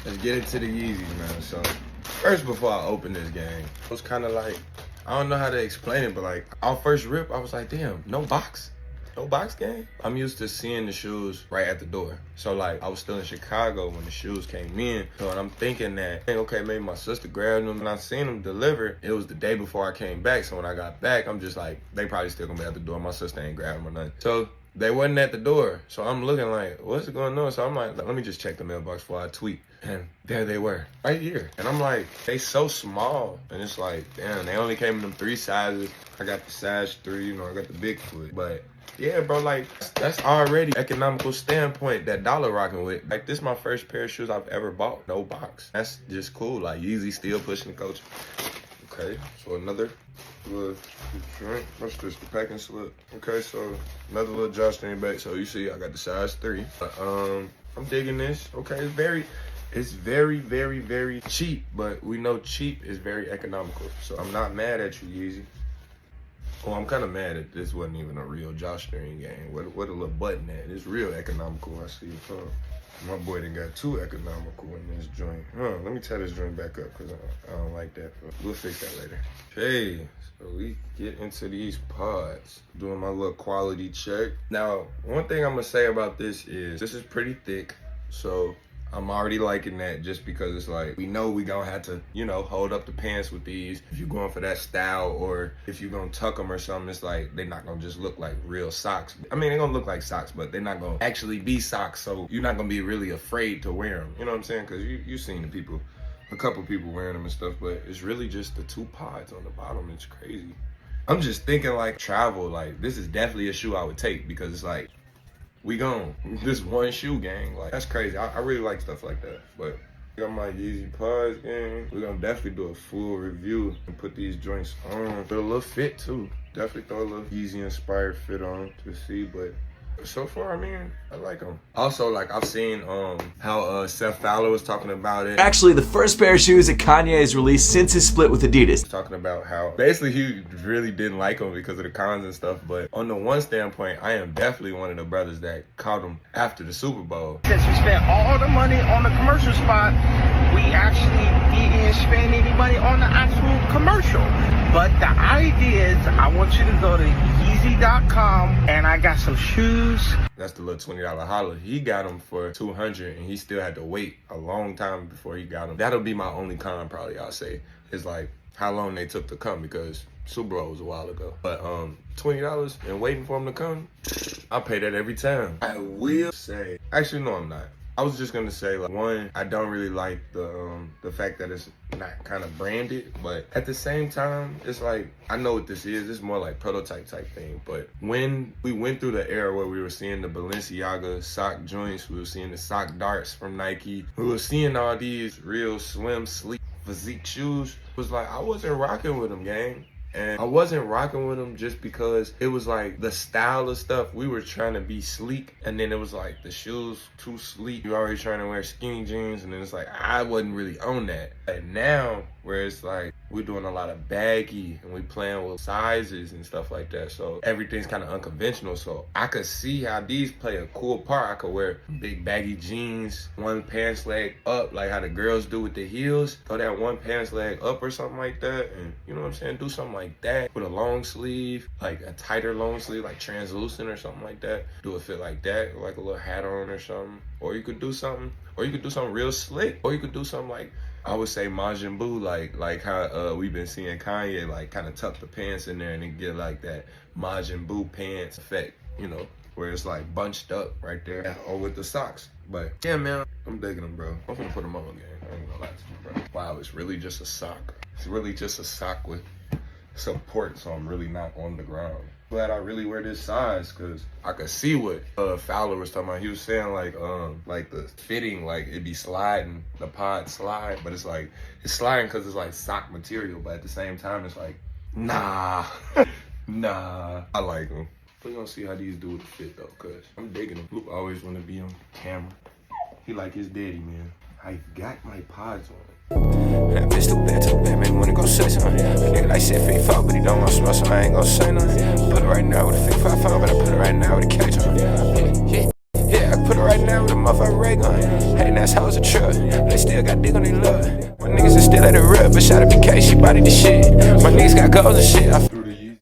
let's get into the Yeezys, man. So first, before I open this game, it was kind of like, I don't know how to explain it, but like on first rip, I was like, damn, no box. No box game? I'm used to seeing the shoes right at the door. So like, I was still in Chicago when the shoes came in. So and I'm thinking that, okay, maybe my sister grabbed them and I seen them delivered. It was the day before I came back. So when I got back, I'm just like, they probably still gonna be at the door. My sister ain't grabbed them or nothing. So they wasn't at the door. So I'm looking like, what's going on? So I'm like, let me just check the mailbox before I tweet. And there they were, right here. And I'm like, they so small. And it's like, damn, they only came in them 3 sizes. I got the size 3, you know, I got the Bigfoot. But yeah, bro, like, that's already economical standpoint that Dolla rocking with. Like, this is my first pair of shoes I've ever bought. No box. That's just cool. Like, YZY still pushing the culture. Okay, so another little drink. What's this? The packing slip. Okay, so another little drawstring bag. So you see, I got the size 3. I'm digging this. Okay, it's very, very cheap, but we know cheap is very economical. So I'm not mad at you, Yeezy. Oh, I'm kind of mad that this wasn't even a real drawstring game. What a little button at? It's real economical, I see. My boy done got too economical in this joint. Let me tie this joint back up because I don't like that. We'll fix that later. Okay, so we get into these pods. Doing my little quality check. Now, one thing I'm gonna say about this is pretty thick. So I'm already liking that just because it's like, we know we gonna have to, you know, hold up the pants with these. If you're going for that style or if you're gonna tuck them or something, it's like, they're not gonna just look like real socks. I mean, they're gonna look like socks, but they're not gonna actually be socks. So you're not gonna be really afraid to wear them. You know what I'm saying? Cause you've seen the people, a couple people wearing them and stuff, but it's really just the 2 pods on the bottom. It's crazy. I'm just thinking like travel, like this is definitely a shoe I would take because it's like, we gone. This one shoe gang. Like, that's crazy. I really like stuff like that. But I got my Yeezy pods gang. We're gonna definitely do a full review and put these joints on. Put a little fit too. Definitely throw a little Yeezy inspired fit on to see, but so far, I mean, I like them. Also, like, I've seen how Seth Fowler was talking about it. Actually, the first pair of shoes that Kanye has released since his split with Adidas. Talking about how basically he really didn't like them because of the cons and stuff. But on the one standpoint, I am definitely one of the brothers that caught them after the Super Bowl. Since we spent all the money on the commercial spot, we actually didn't spend any money on the actual commercial. But the idea is I want you to go to YZY.com and I got some shoes. That's the little $20 holler. He got them for $200 and he still had to wait a long time before he got them. That'll be my only con probably, I'll say, is like how long they took to come because Super Bowl was a while ago. But $20 and waiting for them to come, I'll pay that every time. I will say, actually no I'm not. I was just gonna say, like, one, I don't really like the fact that it's not kind of branded, but at the same time, it's like, I know what this is. It's more like prototype type thing. But when we went through the era where we were seeing the Balenciaga sock joints, we were seeing the sock darts from Nike, we were seeing all these real slim, sleek, physique shoes, it was like, I wasn't rocking with them, gang. And I wasn't rocking with them just because it was like the style of stuff. We were trying to be sleek, and then it was like the shoes too sleek. You're already trying to wear skinny jeans, and then it's like I wasn't really on that. And now, where it's like we're doing a lot of baggy, and we playing with sizes and stuff like that. So everything's kind of unconventional. So I could see how these play a cool part. I could wear big baggy jeans, one pants leg up, like how the girls do with the heels. Throw that one pants leg up or something like that, and you know what I'm saying? Do something like that with a long sleeve, like a tighter long sleeve, like translucent or something like that. Do a fit like that, like a little hat on or something. Or you could do something real slick. Or you could do something like, I would say Majin Buu, like how we've been seeing Kanye like kind of tuck the pants in there and then get like that Majin Buu pants effect, you know, where it's like bunched up right there, or with the socks. But yeah, man, I'm digging them, bro. I'm gonna put them on again. I ain't gonna lie to you, bro. Wow, it's really just a sock. It's really just a sock with support, so I'm really not on the ground. Glad I really wear this size because I could see what Fowler was talking about. He was saying like the fitting, like it'd be sliding, the pod slide, but it's like it's sliding because it's like sock material, but at the same time it's like nah. Nah, I like them. We're gonna see how these do with the fit though, cause I'm digging them. Luke always wanna be on camera. He like his daddy, man. I got my pods on. That bitch too bad, made me wanna go say something. A nigga like said 55, but he don't wanna smell, so I ain't gon' say nothing. Put it right now with a 55, but I put it right now with a cage on. Yeah, I put it right now with a motherfucker ray gun. Hating ass hoes a truck, but they still got dick on their love. My niggas is still at the rub, but shout out BK, she body the shit. My niggas got goals and shit.